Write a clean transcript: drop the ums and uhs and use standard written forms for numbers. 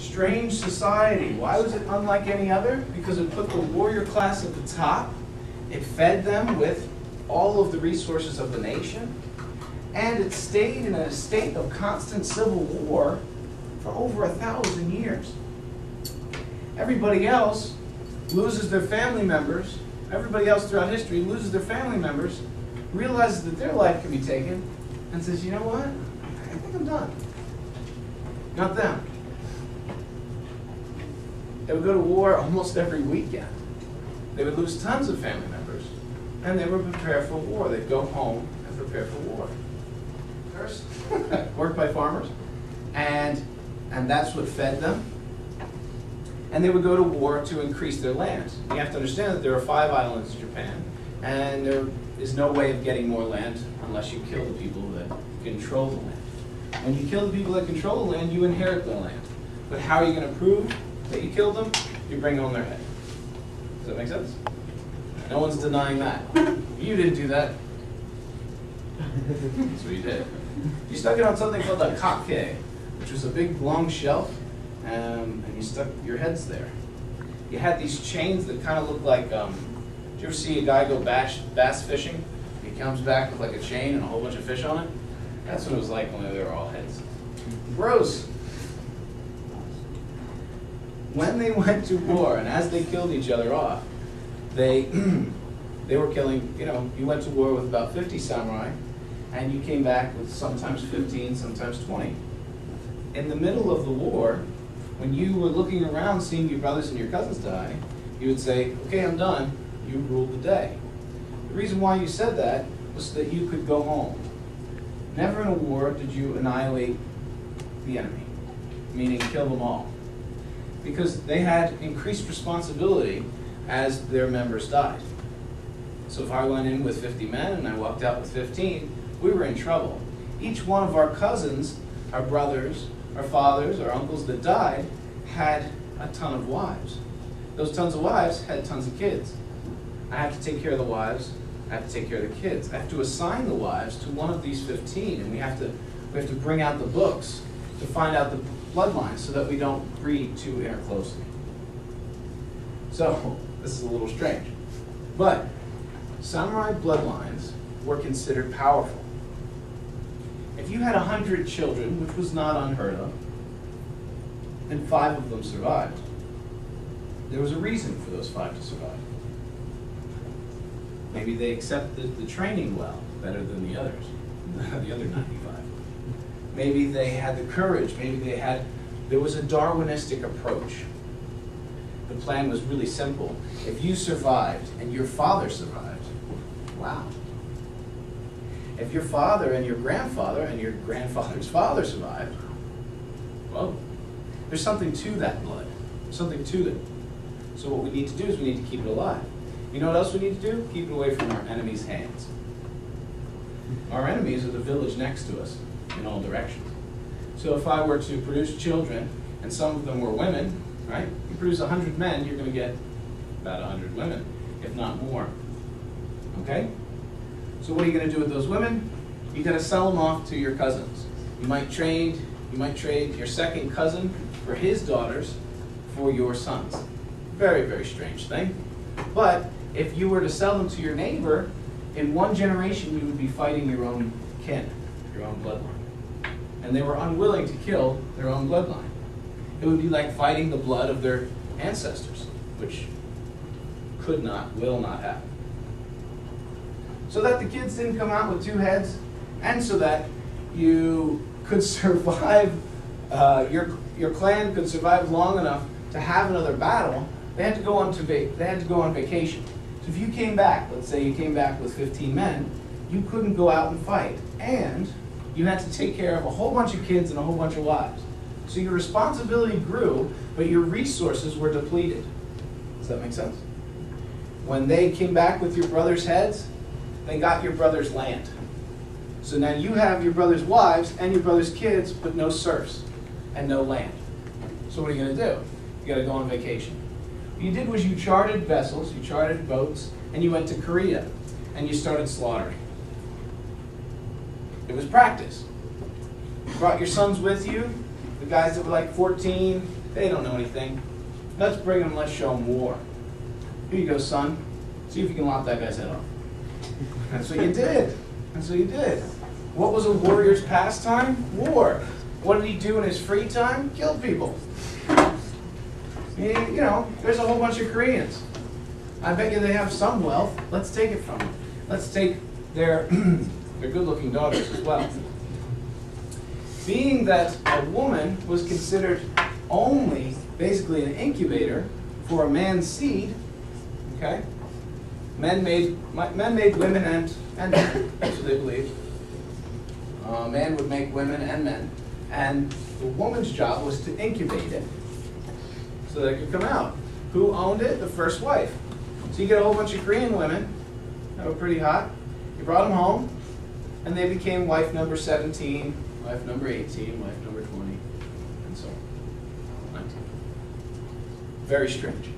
strange society. Why was it unlike any other? Because it put the warrior class at the top. It fed them with all of the resources of the nation. And it stayed in a state of constant civil war for over 1,000 years. Everybody else loses their family members. Everybody else throughout history loses their family members, realizes that their life can be taken, and says, you know what? I think I'm done. Not them. They would go to war almost every weekend. They would lose tons of family members, and they would prepare for war. They'd go home and prepare for war. First, worked by farmers, and that's what fed them. And they would go to war to increase their land. You have to understand that there are 5 islands in Japan, and there is no way of getting more land unless you kill the people that control the land. When you kill the people that control the land, you inherit the land. But how are you going to prove that you killed them? You bring home their head. Does that make sense? No one's denying that. You didn't do that. That's what you did. You stuck it on something called a kake, which was a big long shelf, and you stuck your heads there. You had these chains that kind of looked like, did you ever see a guy go bass fishing? He comes back with like a chain and a whole bunch of fish on it? That's what it was like when they were all heads. Gross. When they went to war, and as they killed each other off, they were killing, you went to war with about 50 samurai, and you came back with sometimes 15, sometimes 20. In the middle of the war, when you were looking around seeing your brothers and your cousins die, you would say, okay, I'm done, you ruled the day. The reason why you said that was so that you could go home. Never in a war did you annihilate the enemy, meaning kill them all. Because they had increased responsibility as their members died. So if I went in with 50 men and I walked out with 15, we were in trouble. Each one of our cousins, our brothers, our fathers, our uncles that died had a ton of wives. Those tons of wives had tons of kids. I have to take care of the wives. I have to take care of the kids. I have to assign the wives to one of these 15, and we have to bring out the books to find out the bloodlines so that we don't breed too interclosely. So this is a little strange, but samurai bloodlines were considered powerful. If you had 100 children, which was not unheard of, and 5 of them survived, there was a reason for those 5 to survive. Maybe they accepted the training well, better than the others, the other 95. Maybe they had the courage, maybe there was a Darwinistic approach. The plan was really simple. If you survived and your father survived, wow. If your father and your grandfather's father survived, whoa. There's something to that blood, something to it. So what we need to do is we need to keep it alive. You know what else we need to do? Keep it away from our enemies' hands. Our enemies are the village next to us in all directions. So if I were to produce children, and some of them were women, right? You produce 100 men, you're going to get about 100 women, if not more. Okay? So what are you going to do with those women? You're going to sell them off to your cousins. You might trade your second cousin for his daughters for your sons. Very, very strange thing. But if you were to sell them to your neighbor, in one generation you would be fighting your own kin, your own bloodline. And they were unwilling to kill their own bloodline. It would be like fighting the blood of their ancestors, which will not happen. So that the kids didn't come out with 2 heads, and so that you could survive, your clan could survive long enough to have another battle, they had to go on vacation. So if you came back, let's say you came back with 15 men, you couldn't go out and fight, and you had to take care of a whole bunch of kids and a whole bunch of wives. So your responsibility grew, but your resources were depleted. Does that make sense? When they came back with your brother's heads, they got your brother's land. So now you have your brother's wives and your brother's kids, but no serfs and no land. So what are you going to do? You got to go on vacation. What you did was you chartered vessels, you chartered boats, and you went to Korea, and you started slaughtering. It was practice. You brought your sons with you, the guys that were like 14, They don't know anything. Let's bring them, let's show them war. Here you go, son. See if you can lop that guy's head off. That's what you did. That's what you did. What was a warrior's pastime? War. What did he do in his free time? Kill people. You know, there's a whole bunch of Koreans. I bet you they have some wealth. Let's take it from them. Let's take their good-looking daughters as well. Being that a woman was considered only basically an incubator for a man's seed, okay? Men made women and men. That's what they believed. Man would make women and men. And the woman's job was to incubate it so that it could come out. Who owned it? The first wife. So you get a whole bunch of Korean women that were pretty hot. You brought them home, and they became wife number 17, wife number 18, wife number 20, and so on. 19. Very strange.